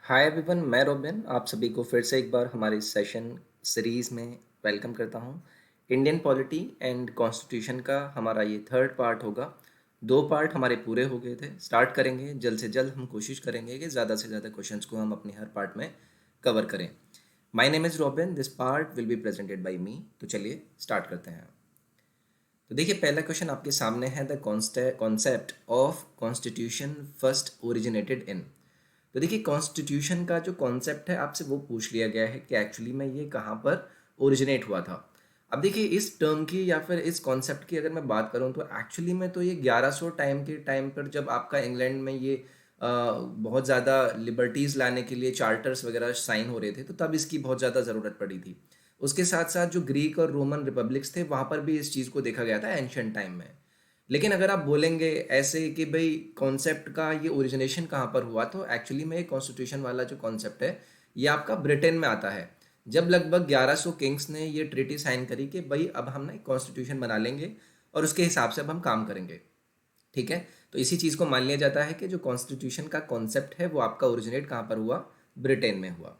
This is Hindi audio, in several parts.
हाय एवरीवन, मैं रोबिन आप सभी को फिर से एक बार हमारे सेशन सीरीज़ में वेलकम करता हूं। इंडियन पॉलिटी एंड कॉन्स्टिट्यूशन का हमारा ये थर्ड पार्ट होगा। दो पार्ट हमारे पूरे हो गए थे। स्टार्ट करेंगे जल्द से जल्द। हम कोशिश करेंगे कि ज़्यादा से ज़्यादा क्वेश्चंस को हम अपने हर पार्ट में कवर करें। My name is Robin, this part will be presented by me. तो चलिए स्टार्ट करते हैं। तो देखिए, पहला क्वेश्चन आपके सामने है, the concept of constitution first originated in. तो देखिए, कॉन्स्टिट्यूशन का जो कॉन्सेप्ट है आपसे वो पूछ लिया गया है कि एक्चुअली में ये कहाँ पर ओरिजिनेट हुआ था। अब देखिए, इस टर्म की या फिर इस कॉन्सेप्ट की अगर मैं बात करूँ तो एक्चुअली में तो ये 1100 टाइम के टाइम पर जब आपका इंग्लैंड में ये बहुत ज़्यादा लिबर्टीज़ लाने के लिए चार्टर्स वगैरह साइन हो रहे थे, तो तब इसकी बहुत ज़्यादा ज़रूरत पड़ी थी। उसके साथ साथ जो ग्रीक और रोमन रिपब्लिक्स थे वहाँ पर भी इस चीज़ को देखा गया था एंशियंट टाइम में। लेकिन अगर आप बोलेंगे ऐसे कि भाई कॉन्सेप्ट का ये ओरिजिनेशन कहाँ पर हुआ, तो एक्चुअली में कॉन्स्टिट्यूशन वाला जो कॉन्सेप्ट है ये आपका ब्रिटेन में आता है। जब लगभग 1100 किंग्स ने ये ट्रीटी साइन करी कि भाई अब हम ना एक कॉन्स्टिट्यूशन बना लेंगे और उसके हिसाब से अब हम काम करेंगे। ठीक है, तो इसी चीज़ को मान लिया जाता है कि जो कॉन्स्टिट्यूशन का कॉन्सेप्ट है वो आपका ओरिजिनेट कहाँ पर हुआ, ब्रिटेन में हुआ।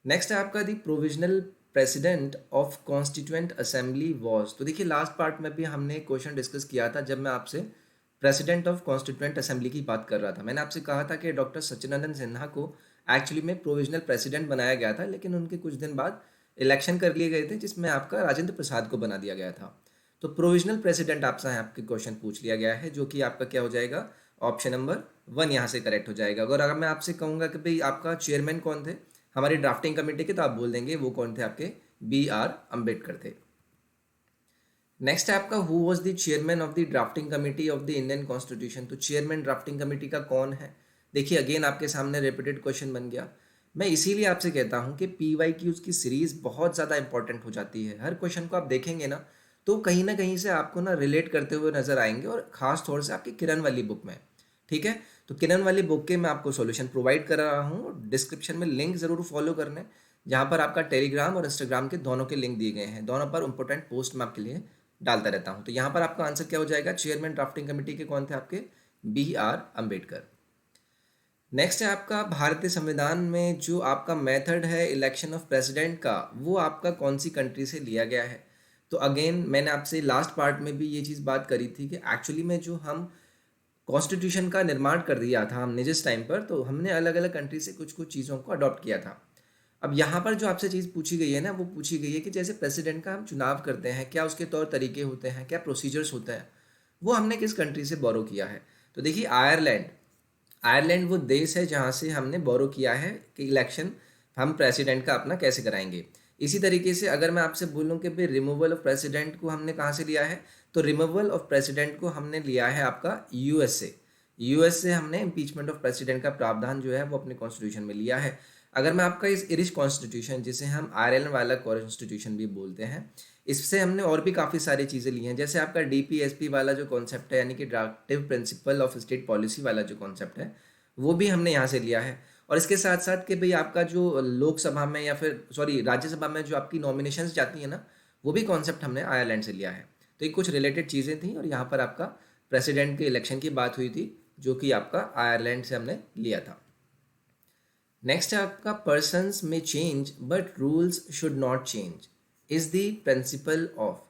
नेक्स्ट है आपका the provisional president of constituent assembly was. तो देखिए, लास्ट पार्ट में भी हमने क्वेश्चन डिस्कस किया था जब मैं आपसे प्रेसिडेंट ऑफ कॉन्स्टिट्यूएंट असेंबली की बात कर रहा था। मैंने आपसे कहा था कि डॉक्टर सच्चिदानंद सिन्हा को एक्चुअली में प्रोविजनल प्रेसिडेंट बनाया गया था, लेकिन उनके कुछ दिन बाद इलेक्शन कर लिए गए थे जिसमें आपका राजेंद्र प्रसाद को बना दिया गया था। तो प्रोविजनल प्रेसिडेंट आपसे आपके क्वेश्चन पूछ लिया गया है, जो कि आपका क्या हो जाएगा, ऑप्शन नंबर 1 यहाँ से करेक्ट हो जाएगा। अगर मैं आपसे कहूँगा कि भाई आपका चेयरमैन कौन थे हमारी ड्राफ्टिंग कमेटी के, तो आप बोल देंगे वो कौन थे, आपके B.R. अम्बेडकर थे। नेक्स्ट है आपका, who was the chairman of the drafting committee of the Indian constitution. तो चेयरमैन ड्राफ्टिंग कमेटी का कौन है? देखिए, अगेन आपके सामने रिपीटेड क्वेश्चन बन गया। मैं इसीलिए आपसे कहता हूँ कि PYQs की सीरीज बहुत ज़्यादा इंपॉर्टेंट हो जाती है। हर क्वेश्चन को आप देखेंगे तो कहीं ना कहीं से आपको रिलेट करते हुए नजर आएंगे, और खास तौर से आपकी किरण वाली बुक में। ठीक है, तो किरण वाली बुक के मैं आपको सॉल्यूशन प्रोवाइड कर रहा हूँ। डिस्क्रिप्शन में लिंक ज़रूर फॉलो करने, जहाँ पर आपका टेलीग्राम और इंस्टाग्राम के दोनों के लिंक दिए गए हैं। दोनों पर इंपॉर्टेंट पोस्ट मैं आपके लिए डालता रहता हूँ। तो यहाँ पर आपका आंसर क्या हो जाएगा, चेयरमैन ड्राफ्टिंग कमेटी के कौन थे आपके, B.R. अम्बेडकर। नेक्स्ट है आपका, भारतीय संविधान में जो आपका मेथड है इलेक्शन ऑफ प्रेसिडेंट का, वो आपका कौन सी कंट्री से लिया गया है? तो अगेन मैंने आपसे लास्ट पार्ट में भी ये चीज़ बात करी थी कि एक्चुअली में जो हम कॉन्स्टिट्यूशन का निर्माण कर दिया था हमने जिस टाइम पर, तो हमने अलग अलग कंट्री से कुछ कुछ चीज़ों को अडॉप्ट किया था। अब यहाँ पर जो आपसे चीज़ पूछी गई है वो पूछी गई है कि जैसे प्रेसिडेंट का हम चुनाव करते हैं, क्या उसके तौर तरीके होते हैं, क्या प्रोसीजर्स होते हैं, वो हमने किस कंट्री से बोरो किया है? तो देखिए, आयरलैंड। आयरलैंड वो देश है जहाँ से हमने बोरो किया है कि इलेक्शन हम प्रेसिडेंट का अपना कैसे कराएंगे। इसी तरीके से अगर मैं आपसे बोलूँ कि भाई रिमूवल ऑफ प्रेसिडेंट को हमने कहाँ से लिया है, तो रिमूवल ऑफ प्रेसिडेंट को हमने लिया है आपका यूएस से। यूएस से हमने इम्पीचमेंट ऑफ प्रेसिडेंट का प्रावधान जो है वो अपने कॉन्स्टिट्यूशन में लिया है। अगर मैं आपका इस इरिश कॉन्स्टिट्यूशन, जिसे हम आयरलैंड वाला कॉन्स्टिट्यूशन भी बोलते हैं, इससे हमने और भी काफ़ी सारी चीज़ें ली हैं। जैसे आपका DPSP वाला जो कॉन्सेप्ट है, यानी कि ड्राफ्टिव प्रिंसिपल ऑफ स्टेट पॉलिसी वाला जो कॉन्सेप्ट है, वो भी हमने यहाँ से लिया है। और इसके साथ साथ कि भाई आपका जो लोकसभा में या फिर सॉरी राज्यसभा में जो आपकी नॉमिनेशंस जाती है वो भी कॉन्सेप्ट हमने आयरलैंड से लिया है। तो ये कुछ रिलेटेड चीज़ें थी, और यहाँ पर आपका प्रेसिडेंट के इलेक्शन की बात हुई थी, जो कि आपका आयरलैंड से हमने लिया था। नेक्स्ट है आपका, पर्सन्स में change but rules should not change is the principle of.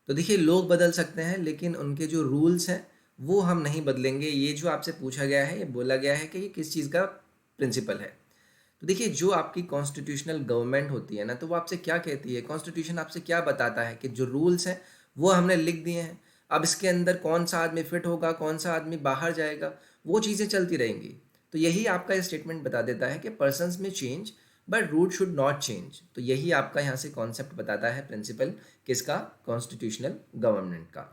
तो देखिए, लोग बदल सकते हैं लेकिन उनके जो रूल्स हैं वो हम नहीं बदलेंगे। ये जो आपसे पूछा गया है, ये बोला गया है कि ये किस चीज़ का प्रिंसिपल है। तो देखिए, जो आपकी कॉन्स्टिट्यूशनल गवर्नमेंट होती है तो वो आपसे क्या कहती है, कॉन्स्टिट्यूशन आपसे क्या बताता है कि जो रूल्स हैं वो हमने लिख दिए हैं। अब इसके अंदर कौन सा आदमी फिट होगा, कौन सा आदमी बाहर जाएगा, वो चीज़ें चलती रहेंगी। तो यही आपका स्टेटमेंट बता देता है कि पर्सन्स में change but root should not change. तो यही आपका यहाँ से कॉन्सेप्ट बताता है, प्रिंसिपल किसका, कॉन्स्टिट्यूशनल गवर्नमेंट का।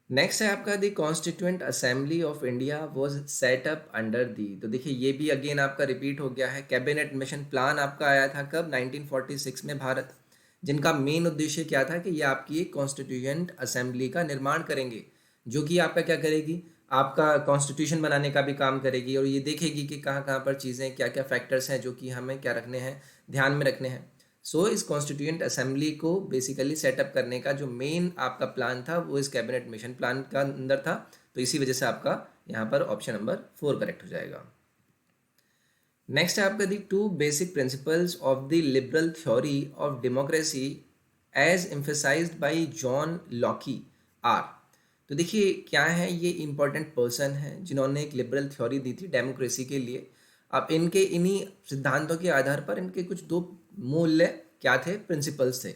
नेक्स्ट है आपका, the constituent assembly of India was set up under the. तो देखिए, ये भी अगेन आपका रिपीट हो गया है। कैबिनेट मिशन प्लान आपका आया था कब, 1946 में भारत, जिनका मेन उद्देश्य क्या था कि ये आपकी एक कॉन्स्टिट्यूएंट असेंबली का निर्माण करेंगे, जो कि आपका क्या करेगी, आपका कॉन्स्टिट्यूशन बनाने का भी काम करेगी, और ये देखेगी कि कहाँ कहाँ पर चीज़ें, क्या क्या फैक्टर्स हैं जो कि हमें क्या रखने हैं, ध्यान में रखने हैं। सो इस कॉन्स्टिट्यूएंट असेंबली को बेसिकली सेटअप करने का जो मेन आपका प्लान था वो इस कैबिनेट मिशन प्लान का अंदर था। तो इसी वजह से आपका यहाँ पर ऑप्शन नंबर 4 करेक्ट हो जाएगा। नेक्स्ट है आपका the two basic principles of the liberal theory of democracy as emphasised by John Locke are. तो देखिए क्या है, ये इंपॉर्टेंट पर्सन है जिन्होंने एक लिबरल थ्योरी दी थी डेमोक्रेसी के लिए। अब इनके इन्हीं सिद्धांतों के आधार पर इनके कुछ दो मूल्य क्या थे, प्रिंसिपल्स थे।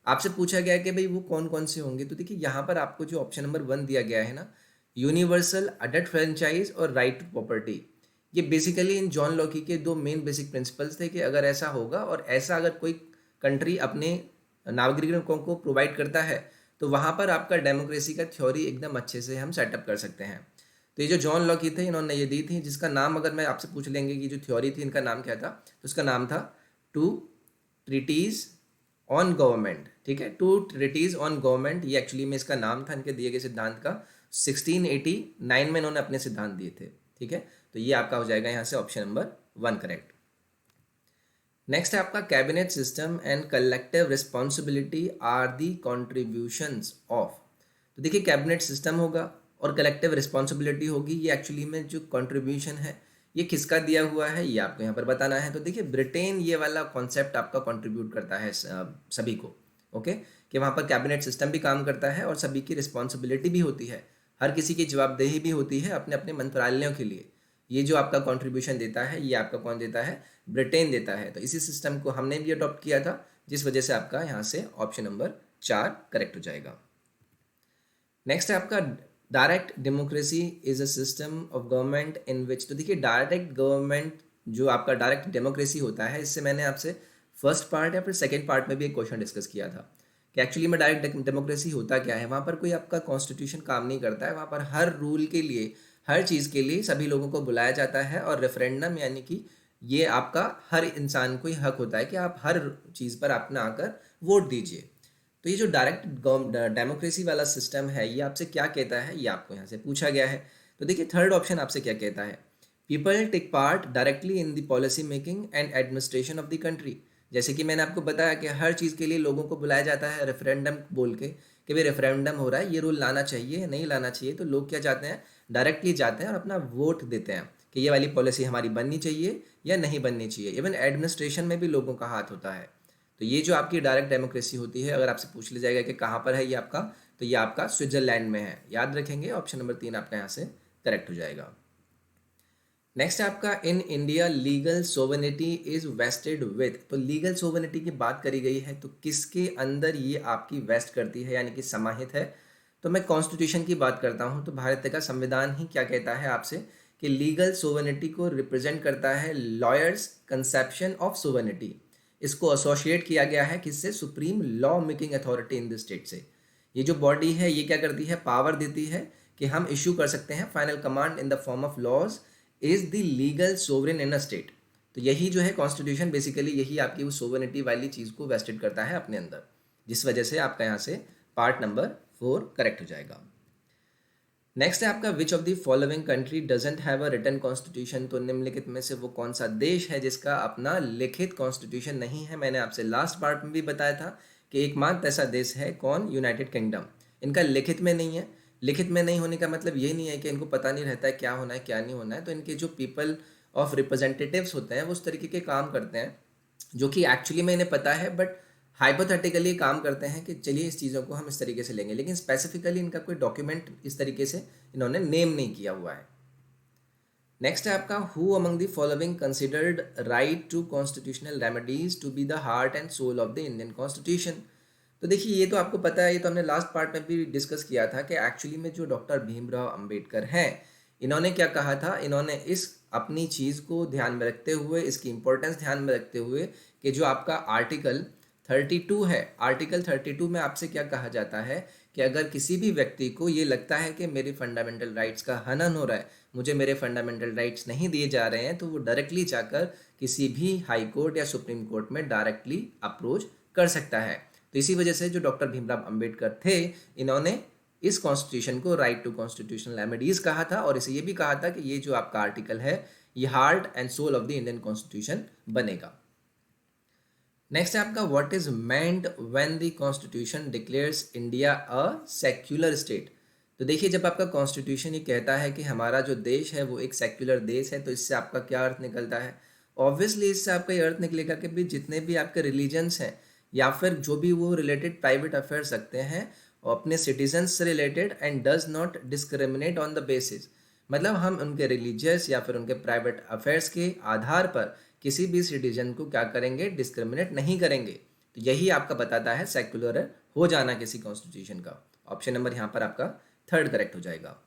आपसे पूछा गया कि भाई वो कौन कौन से होंगे, तो देखिए यहाँ पर आपको जो ऑप्शन नंबर 1 दिया गया है ना, यूनिवर्सल अडल्ट फ्रेंचाइज और राइट टू प्रॉपर्टी, ये बेसिकली इन जॉन लॉकी के दो मेन बेसिक प्रिंसिपल्स थे कि अगर ऐसा होगा और ऐसा अगर कोई कंट्री अपने नागरिकों को प्रोवाइड करता है तो वहाँ पर आपका डेमोक्रेसी का थ्योरी एकदम अच्छे से हम सेटअप कर सकते हैं। तो ये जो जॉन लॉकी थे इन्होंने ये दी थी, जिसका नाम अगर मैं आपसे पूछ लेंगे कि जो थ्योरी थी इनका नाम क्या था, तो उसका नाम था टू ट्रिटीज ऑन गवर्नमेंट। ठीक है, टू ट्रिटीज ऑन गवर्नमेंट, ये एक्चुअली में इसका नाम था इनके दिए गए सिद्धांत का। 1689 में इन्होंने अपने सिद्धांत दिए थे। ठीक है, तो ये आपका हो जाएगा यहाँ से ऑप्शन नंबर 1 करेक्ट। नेक्स्ट है आपका cabinet system and collective responsibility are the contributions of. तो देखिए कैबिनेट सिस्टम होगा और कलेक्टिव रिस्पॉन्सिबिलिटी होगी, ये एक्चुअली में जो कॉन्ट्रीब्यूशन है ये किसका दिया हुआ है ये आपको यहाँ पर बताना है। तो देखिए ब्रिटेन ये वाला कॉन्सेप्ट आपका कंट्रीब्यूट करता है सभी को। ओके, कि वहाँ पर कैबिनेट सिस्टम भी काम करता है और सभी की रिस्पॉन्सिबिलिटी भी होती है, हर किसी की जवाबदेही भी होती है अपने अपने मंत्रालयों के लिए। ये जो आपका कंट्रीब्यूशन देता है ये आपका कौन देता है, ब्रिटेन देता है। तो इसी सिस्टम को हमने भी अडॉप्ट किया था, जिस वजह से आपका यहाँ से ऑप्शन नंबर 4 करेक्ट हो जाएगा। नेक्स्ट है आपका direct democracy is a system of government in which. तो देखिए डायरेक्ट गवर्नमेंट जो आपका डायरेक्ट डेमोक्रेसी होता है, इससे मैंने आपसे फर्स्ट पार्ट या फिर सेकेंड पार्ट में भी एक क्वेश्चन डिस्कस किया था कि एक्चुअली में डायरेक्ट डेमोक्रेसी होता क्या है। वहाँ पर कोई आपका कॉन्स्टिट्यूशन काम नहीं करता है, वहाँ पर हर रूल के लिए, हर चीज़ के लिए सभी लोगों को बुलाया जाता है और रेफरेंडम यानी कि ये आपका हर इंसान को ही हक होता है कि आप हर चीज़ पर अपना आकर वोट दीजिए। तो ये जो डायरेक्ट डेमोक्रेसी वाला सिस्टम है ये आपसे क्या कहता है, ये आपको यहाँ से पूछा गया है। तो देखिए थर्ड ऑप्शन आपसे क्या कहता है, people take part directly in the policy making and administration of the country. जैसे कि मैंने आपको बताया कि हर चीज़ के लिए लोगों को बुलाया जाता है रेफरेंडम बोल के कि भाई रेफरेंडम हो रहा है, ये रूल लाना चाहिए नहीं लाना चाहिए, तो लोग क्या जाते हैं, डायरेक्टली जाते हैं और अपना वोट देते हैं कि ये वाली पॉलिसी हमारी बननी चाहिए या नहीं बननी चाहिए। इवन एडमिनिस्ट्रेशन में भी लोगों का हाथ होता है। तो ये जो आपकी डायरेक्ट डेमोक्रेसी होती है, अगर आपसे पूछ लिया जाएगा कि कहाँ पर है ये आपका, तो ये आपका स्विट्जरलैंड में है। याद रखेंगे, ऑप्शन नंबर 3 आपका यहाँ से करेक्ट हो जाएगा। नेक्स्ट है आपका in India legal sovereignty is vested with. तो लीगल सोवरेनिटी की बात करी गई है, तो किसके अंदर ये आपकी वेस्ट करती है यानी कि समाहित है। तो मैं कॉन्स्टिट्यूशन की बात करता हूँ, तो भारत का संविधान ही क्या कहता है आपसे कि लीगल सोवरेनिटी को रिप्रेजेंट करता है लॉयर्स कंसेप्शन ऑफ सोवरेनिटी। इसको एसोसिएट किया गया है किससे, supreme law making authority in the state से। ये जो बॉडी है ये क्या करती है, पावर देती है कि हम इशू कर सकते हैं final command in the form of laws is the legal sovereign in a state. तो यही जो है कॉन्स्टिट्यूशन बेसिकली यही आपकी वो सोवरेनिटी वाली चीज़ को वेस्टेड करता है अपने अंदर, जिस वजह से आपका यहाँ से पार्ट नंबर 4 करेक्ट हो जाएगा। नेक्स्ट है आपका which of the following country doesn't have a written constitution. तो निम्नलिखित में से वो कौन सा देश है जिसका अपना लिखित कॉन्स्टिट्यूशन नहीं है। मैंने आपसे लास्ट पार्ट में भी बताया था कि एकमात्र ऐसा देश है कौन, यूनाइटेड किंगडम। इनका लिखित में नहीं है। लिखित में नहीं होने का मतलब ये नहीं है कि इनको पता नहीं रहता है क्या होना है क्या नहीं होना है। तो इनके जो पीपल ऑफ रिप्रेजेंटेटिव्स होते हैं वो उस तरीके के काम करते हैं जो कि एक्चुअली में इन्हें पता है, बट हाइपोथेटिकली काम करते हैं कि चलिए इस चीज़ों को हम इस तरीके से लेंगे, लेकिन स्पेसिफिकली इनका कोई डॉक्यूमेंट इस तरीके से इन्होंने नेम नहीं किया हुआ है। नेक्स्ट है आपका who among the following considered right to constitutional remedies to be the heart and soul of the Indian constitution. तो देखिए ये तो आपको पता है, ये तो हमने लास्ट पार्ट में भी डिस्कस किया था कि एक्चुअली में जो डॉक्टर भीमराव अंबेडकर हैं इन्होंने क्या कहा था, इन्होंने इस अपनी चीज़ को ध्यान में रखते हुए, इसकी इंपॉर्टेंस ध्यान में रखते हुए कि जो आपका आर्टिकल 32 है, आर्टिकल 32 में आपसे क्या कहा जाता है कि अगर किसी भी व्यक्ति को ये लगता है कि मेरे फंडामेंटल राइट्स का हनन हो रहा है, मुझे मेरे फंडामेंटल राइट्स नहीं दिए जा रहे हैं, तो वो डायरेक्टली जाकर किसी भी हाई कोर्ट या सुप्रीम कोर्ट में डायरेक्टली अप्रोच कर सकता है। तो इसी वजह से जो डॉक्टर भीमराव अंबेडकर थे इन्होंने इस कॉन्स्टिट्यूशन को राइट टू कॉन्स्टिट्यूशनल रेमेडीज कहा था और इसे ये भी कहा था कि ये जो आपका आर्टिकल है ये heart and soul of the Indian constitution बनेगा। नेक्स्ट है आपका what is meant when the constitution declares India a secular state. तो देखिए जब आपका कॉन्स्टिट्यूशन ये कहता है कि हमारा जो देश है वो एक सेक्युलर देश है, तो इससे आपका क्या अर्थ निकलता है, ऑब्वियसली इससे आपका ये अर्थ निकलेगा कि भी जितने भी आपके रिलीजन्स हैं या फिर जो भी वो रिलेटेड प्राइवेट अफेयर्स रखते हैं और अपने सिटीजन्स से related and does not discriminate on the basis, मतलब हम उनके रिलीजियस या फिर उनके प्राइवेट अफेयर्स के आधार पर किसी भी सिटीजन को क्या करेंगे, डिस्क्रिमिनेट नहीं करेंगे। तो यही आपका बताता है सेक्युलर हो जाना किसी कॉन्स्टिट्यूशन का। ऑप्शन नंबर यहाँ पर आपका थर्ड करेक्ट हो जाएगा।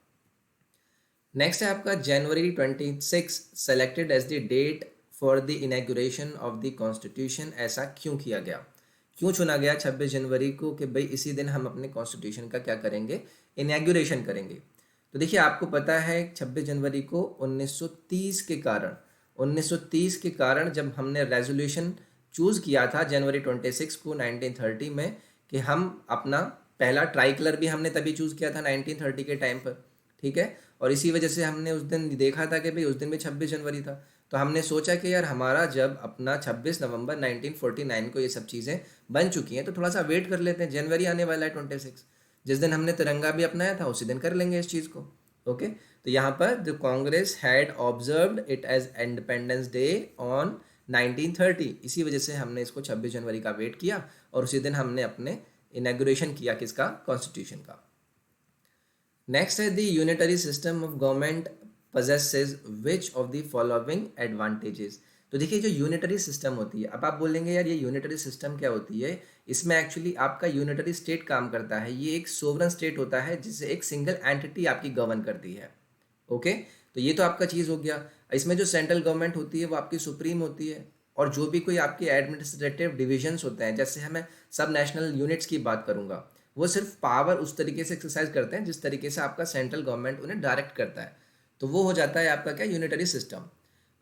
नेक्स्ट है आपका January 26 selected as the date for the inauguration of the constitution, ऐसा क्यों किया गया, क्यों चुना गया 26 जनवरी को कि भाई इसी दिन हम अपने कॉन्स्टिट्यूशन का क्या करेंगे, इनॉग्रेशन करेंगे। तो देखिए आपको पता है 26 जनवरी को 1930 के कारण जब हमने रेजोल्यूशन चूज़ किया था जनवरी 26 को 1930 में कि हम अपना पहला ट्राई कलर भी हमने तभी चूज़ किया था 1930 के टाइम पर, ठीक है। और इसी वजह से हमने उस दिन देखा था कि भाई उस दिन भी 26 जनवरी था, तो हमने सोचा कि यार हमारा जब अपना 26 नवंबर 1949 को ये सब चीज़ें बन चुकी हैं तो थोड़ा सा वेट कर लेते हैं, जनवरी आने वाला है 26, जिस दिन हमने तिरंगा भी अपनाया था उसी दिन कर लेंगे इस चीज़ को। ओके, तो यहाँ पर the Congress had observed it as Independence Day on 1930, इसी वजह से हमने इसको 26 जनवरी का वेट किया और उसी दिन हमने अपने इनॉग्रेशन किया किसका, कॉन्स्टिट्यूशन का। नेक्स्ट है the unitary system of government possesses which of the following advantages। तो देखिए जो यूनिटरी सिस्टम होती है, अब आप बोलेंगे यार ये यूनिटरी सिस्टम क्या होती है, इसमें एक्चुअली आपका यूनिटरी स्टेट काम करता है, ये एक सोवरन स्टेट होता है जिसे एक सिंगल एंटिटी आपकी गवर्न करती है। ओके, तो ये तो आपका चीज़ हो गया। इसमें जो सेंट्रल गवर्नमेंट होती है वो आपकी सुप्रीम होती है, और जो भी कोई आपके एडमिनिस्ट्रेटिव डिविजन्स होते हैं, जैसे मैं सब नेशनल यूनिट्स की बात करूँगा, वो सिर्फ पावर उस तरीके से एक्सरसाइज करते हैं जिस तरीके से आपका सेंट्रल गवर्नमेंट उन्हें डायरेक्ट करता है, तो वो हो जाता है आपका क्या, यूनिटरी सिस्टम।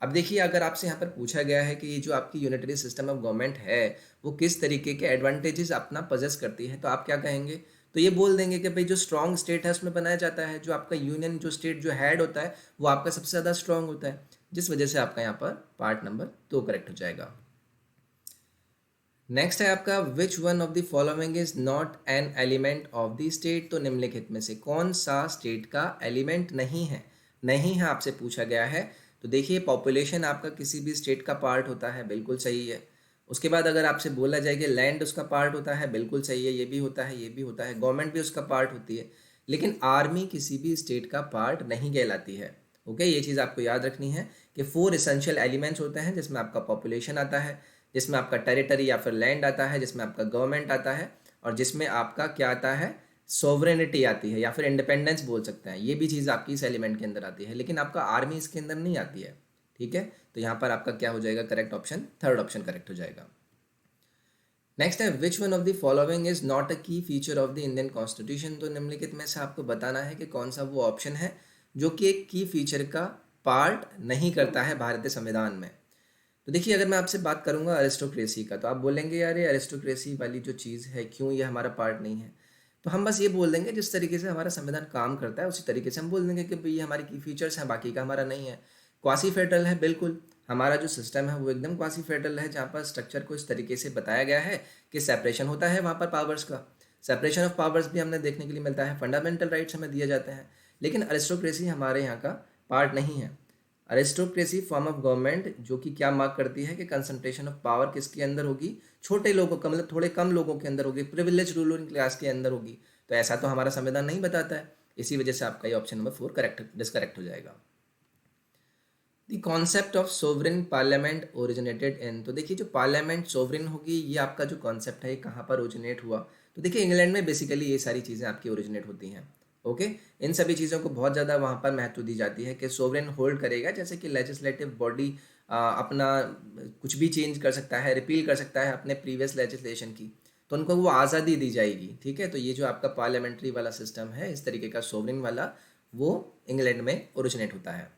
अब देखिए अगर आपसे यहाँ पर पूछा गया है कि ये जो आपकी यूनिटरी सिस्टम ऑफ गवर्नमेंट है वो किस तरीके के एडवांटेजेस अपना पजेस करती है, तो आप क्या कहेंगे, तो ये बोल देंगे कि भाई जो स्ट्रॉन्ग स्टेट है उसमें बनाया जाता है, जो आपका यूनियन जो स्टेट जो हेड होता है वो आपका सबसे ज़्यादा स्ट्रॉन्ग होता है, जिस वजह से आपका यहाँ पर पार्ट नंबर 2 करेक्ट हो जाएगा। नेक्स्ट है आपका विच one of the following is not an element of the state, तो निम्नलिखित में से कौन सा स्टेट का एलिमेंट नहीं है, नहीं है आपसे पूछा गया है। तो देखिए पॉपुलेशन आपका किसी भी स्टेट का पार्ट होता है, बिल्कुल सही है। उसके बाद अगर आपसे बोला जाए कि लैंड उसका पार्ट होता है, बिल्कुल सही है, ये भी होता है, ये भी होता है, गवर्नमेंट भी उसका पार्ट होती है, लेकिन आर्मी किसी भी स्टेट का पार्ट नहीं कहलाती है। ओके, ये चीज़ आपको याद रखनी है कि 4 एसेंशियल एलिमेंट्स होते हैं, जिसमें आपका पॉपुलेशन आता है, जिसमें आपका टेरिटरी या फिर लैंड आता है, जिसमें आपका गवर्नमेंट आता है, और जिसमें आपका क्या आता है, सोवरेनिटी आती है या फिर इंडिपेंडेंस बोल सकते हैं। ये भी चीज़ आपकी इस एलिमेंट के अंदर आती है, लेकिन आपका आर्मी इसके अंदर नहीं आती है, ठीक है। तो यहाँ पर आपका क्या हो जाएगा, correct option, third option correct हो जाएगा। नेक्स्ट है which one of the following is not a key feature of the Indian constitution, तो निम्नलिखित में से आपको बताना है कि कौन सा वो ऑप्शन है जो कि एक की फीचर का पार्ट नहीं करता है भारतीय संविधान में। तो देखिए अगर मैं आपसे बात करूंगा अरिस्टोक्रेसी का, तो आप बोलेंगे यार ये अरिस्टोक्रेसी वाली जो चीज़ है क्यों ये हमारा पार्ट नहीं है, तो हम बस ये बोल देंगे जिस तरीके से हमारा संविधान काम करता है उसी तरीके से हम बोल देंगे कि भाई ये हमारी की फीचर्स हैं, बाकी का हमारा नहीं है। क्वासी फेडरल है, बिल्कुल हमारा जो सिस्टम है वो एकदम क्वासी फेडरल है, जहाँ पर स्ट्रक्चर को इस तरीके से बताया गया है कि सेपरेशन होता है वहाँ पर पावर्स का, सेपरेशन ऑफ पावर्स भी हमने देखने के लिए मिलता है, फंडामेंटल राइट्स हमें दिए जाते हैं, लेकिन अरिस्टोक्रेसी हमारे यहाँ का पार्ट नहीं है। अरिस्टोक्रेसी फॉर्म ऑफ गवर्नमेंट जो कि क्या मार्क करती है कि कंसंट्रेशन ऑफ पावर किसके अंदर होगी, छोटे लोगों का, मतलब थोड़े कम लोगों के अंदर होगी, प्रिविलेज रूलिंग क्लास के अंदर होगी। तो ऐसा तो हमारा संविधान नहीं बताता है, इसी वजह से आपका ये ऑप्शन नंबर 4 करेक्ट डिस्करेक्ट हो जाएगा। The concept of sovereign parliament originated in, तो देखिए जो पार्लियामेंट सोवरेन होगी ये आपका जो कॉन्सेप्ट है ये कहाँ पर ओरिजिनेट हुआ, तो देखिए इंग्लैंड में बेसिकली ये सारी चीज़ें आपकी ओरिजिनेट होती हैं। ओके, इन सभी चीज़ों को बहुत ज़्यादा वहाँ पर महत्व दी जाती है कि सोवरेन होल्ड करेगा, जैसे कि लेजिस्लेटिव बॉडी अपना कुछ भी चेंज कर सकता है, रिपील कर सकता है अपने प्रीवियस लेजिस्लेशन की, तो उनको वो आज़ादी दी जाएगी, ठीक है। तो ये जो आपका पार्लियामेंट्री वाला सिस्टम है इस तरीके का सोवरेन वाला, वो इंग्लैंड में ओरिजिनेट होता है।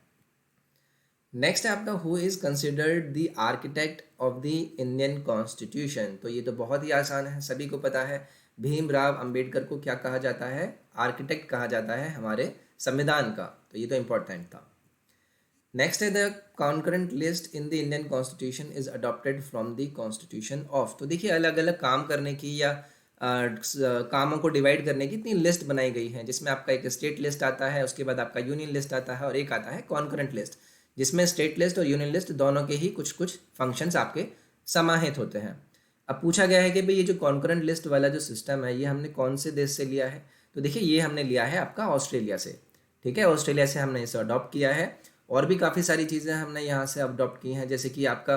नेक्स्ट है आपका who is considered the architect of the Indian constitution, तो ये तो बहुत ही आसान है, सभी को पता है, भीमराव अंबेडकर को क्या कहा जाता है, आर्किटेक्ट कहा जाता है हमारे संविधान का, तो ये तो इम्पोर्टेंट था। नेक्स्ट है the concurrent list in the Indian constitution is adopted from the constitution of, तो देखिए अलग अलग काम करने की या कामों को डिवाइड करने की 3 लिस्ट बनाई गई हैं, जिसमें आपका एक स्टेट लिस्ट आता है, उसके बाद आपका यूनियन लिस्ट आता है और एक आता है कॉन्करेंट लिस्ट। जिसमें स्टेट लिस्ट और यूनियन लिस्ट दोनों के ही कुछ कुछ फंक्शंस आपके समाहित होते हैं। अब पूछा गया है कि भाई ये जो कॉन्करेंट लिस्ट वाला जो सिस्टम है ये हमने कौन से देश से लिया है, तो देखिए ये हमने लिया है आपका ऑस्ट्रेलिया से। ठीक है, ऑस्ट्रेलिया से हमने इसे अडॉप्ट किया है। और भी काफ़ी सारी चीज़ें हमने यहाँ से अडॉप्ट की हैं, जैसे कि आपका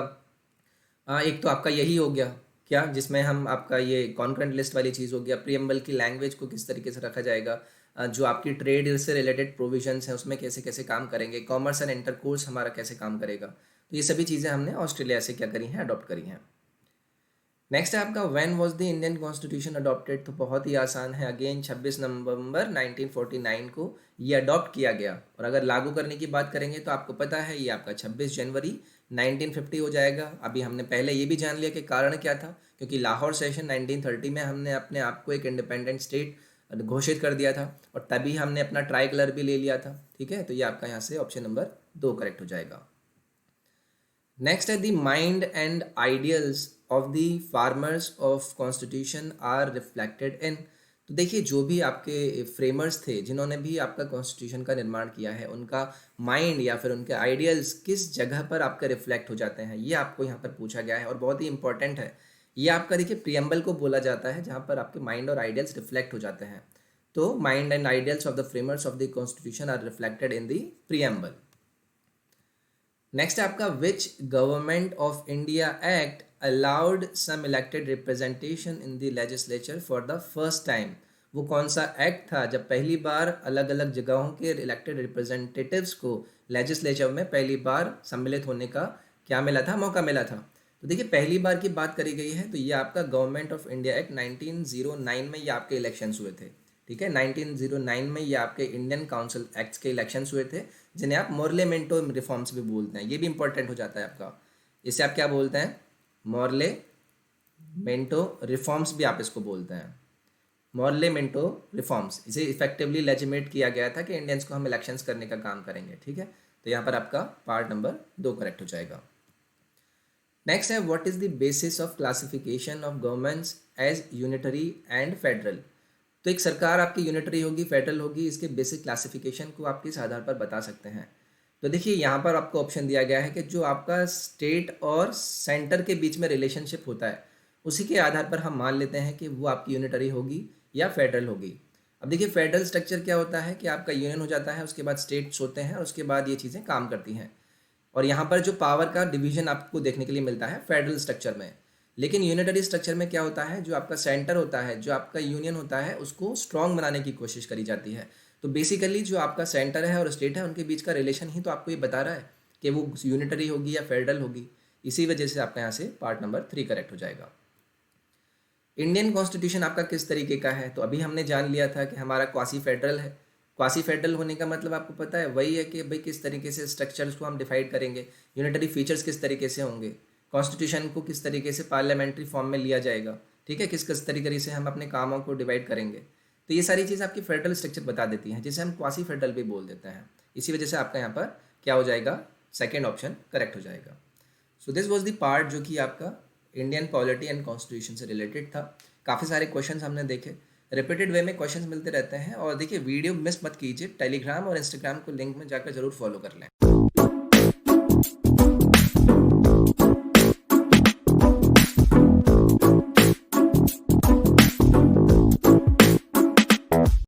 एक तो आपका यही हो गया क्या, जिसमें हम आपका ये कॉन्करेंट लिस्ट वाली चीज़ हो गया, प्रियम्बल की लैंग्वेज को किस तरीके से रखा जाएगा, जो आपकी ट्रेड से रिलेटेड प्रोविजंस हैं उसमें कैसे कैसे काम करेंगे, कॉमर्स एंड इंटरकोर्स हमारा कैसे काम करेगा, तो ये सभी चीज़ें हमने ऑस्ट्रेलिया से क्या करी हैं, अडॉप्ट करी हैं। नेक्स्ट है आपका when was the Indian constitution adopted, तो बहुत ही आसान है, अगेन 26 नवंबर 1949 को ये अडॉप्ट किया गया। और अगर लागू करने की बात करेंगे तो आपको पता है ये आपका 26 जनवरी 1950 हो जाएगा। अभी हमने पहले ये भी जान लिया कि कारण क्या था, क्योंकि लाहौर सेशन 1930 में हमने अपने आप को एक इंडिपेंडेंट स्टेट घोषित कर दिया था और तभी हमने अपना ट्राई कलर भी ले लिया था। ठीक है, तो ये आपका यहाँ से ऑप्शन नंबर 2 करेक्ट हो जाएगा। नेक्स्ट है the mind and ideals of the framers of constitution are reflected in, तो देखिए जो भी आपके फ्रेमर्स थे जिन्होंने भी आपका कॉन्स्टिट्यूशन का निर्माण किया है, उनका माइंड या फिर उनके आइडियल्स किस जगह पर आपके रिफ्लेक्ट हो जाते हैं, ये आपको यहाँ पर पूछा गया है और बहुत ही इंपॉर्टेंट है। ये आपका देखिए प्रियम्बल को बोला जाता है जहाँ पर आपके माइंड और आइडियल्स रिफ्लेक्ट हो जाते हैं। तो mind and ideals of the framers of the constitution are reflected in the preamble. Next है आपका which Government of India Act allowed some elected representation in the legislature for the first time, वो कौन सा एक्ट था जब पहली बार अलग अलग जगहों के इलेक्टेड रिप्रेजेंटेटिव्स को लेजिस्लेचर में पहली बार सम्मिलित होने का क्या मिला था, मौका मिला था। तो देखिए पहली बार की बात करी गई है तो ये आपका गवर्नमेंट ऑफ इंडिया एक्ट 1909 में ये आपके इलेक्शंस हुए थे। ठीक है, 1909 में ये आपके इंडियन काउंसिल एक्ट्स के इलेक्शंस हुए थे, जिन्हें आप मोर्लेमेंटो रिफॉर्म्स भी बोलते हैं। ये भी इंपॉर्टेंट हो जाता है आपका, इसे आप क्या बोलते हैं, मोर्लेमेंटो रिफॉर्म्स भी आप इसको बोलते हैं। मोर्लेमेंटो रिफॉर्म्स, इसे इफेक्टिवली लेजिमेट किया गया था कि इंडियंस को हम इलेक्शंस करने का काम करेंगे। ठीक है, तो यहाँ पर आपका पार्ट नंबर 2 करेक्ट हो जाएगा। नेक्स्ट है what is the basis of classification of governments as unitary and federal, तो एक सरकार आपकी यूनिटरी होगी, फेडरल होगी, इसके बेसिक क्लासिफिकेशन को आप किस आधार पर बता सकते हैं। तो देखिए यहाँ पर आपको ऑप्शन दिया गया है कि जो आपका स्टेट और सेंटर के बीच में रिलेशनशिप होता है उसी के आधार पर हम मान लेते हैं कि वो आपकी यूनिटरी होगी या फेडरल होगी। अब देखिए फेडरल स्ट्रक्चर क्या होता है कि आपका यूनियन हो जाता है, उसके बाद स्टेट्स होते हैं और उसके बाद ये चीज़ें काम करती हैं। और यहाँ पर जो पावर का डिवीजन आपको देखने के लिए मिलता है फेडरल स्ट्रक्चर में। लेकिन यूनिटरी स्ट्रक्चर में क्या होता है, जो आपका सेंटर होता है, जो आपका यूनियन होता है, उसको स्ट्रॉन्ग बनाने की कोशिश करी जाती है। तो बेसिकली जो आपका सेंटर है और स्टेट है उनके बीच का रिलेशन ही तो आपको ये बता रहा है कि वो यूनिटरी होगी या फेडरल होगी। इसी वजह से आपका यहाँ से पार्ट नंबर 3 करेक्ट हो जाएगा। इंडियन कॉन्स्टिट्यूशन आपका किस तरीके का है, तो अभी हमने जान लिया था कि हमारा क्वासी फेडरल है। क्वासी फेडरल होने का मतलब आपको पता है वही है कि भाई किस तरीके से स्ट्रक्चर्स को हम डिफाइड करेंगे, यूनिटरी फीचर्स किस तरीके से होंगे, कॉन्स्टिट्यूशन को किस तरीके से पार्लियामेंट्री फॉर्म में लिया जाएगा। ठीक है, किस किस तरीके से हम अपने कामों को डिवाइड करेंगे, तो ये सारी चीज़ आपकी फेडरल स्ट्रक्चर बता देती हैं, जिसे हम क्वासी फेडरल भी बोल देते हैं। इसी वजह से आपका यहाँ पर क्या हो जाएगा, सेकेंड ऑप्शन करेक्ट हो जाएगा। So this was the part जो कि आपका इंडियन पॉलिटी एंड कॉन्स्टिट्यूशन से रिलेटेड था। काफ़ी सारे क्वेश्चंस हमने देखे, रिपीटेड वे में क्वेश्चंस मिलते रहते हैं। और देखिए वीडियो मिस मत कीजिए, टेलीग्राम और इंस्टाग्राम को लिंक में जाकर जरूर फॉलो कर लें।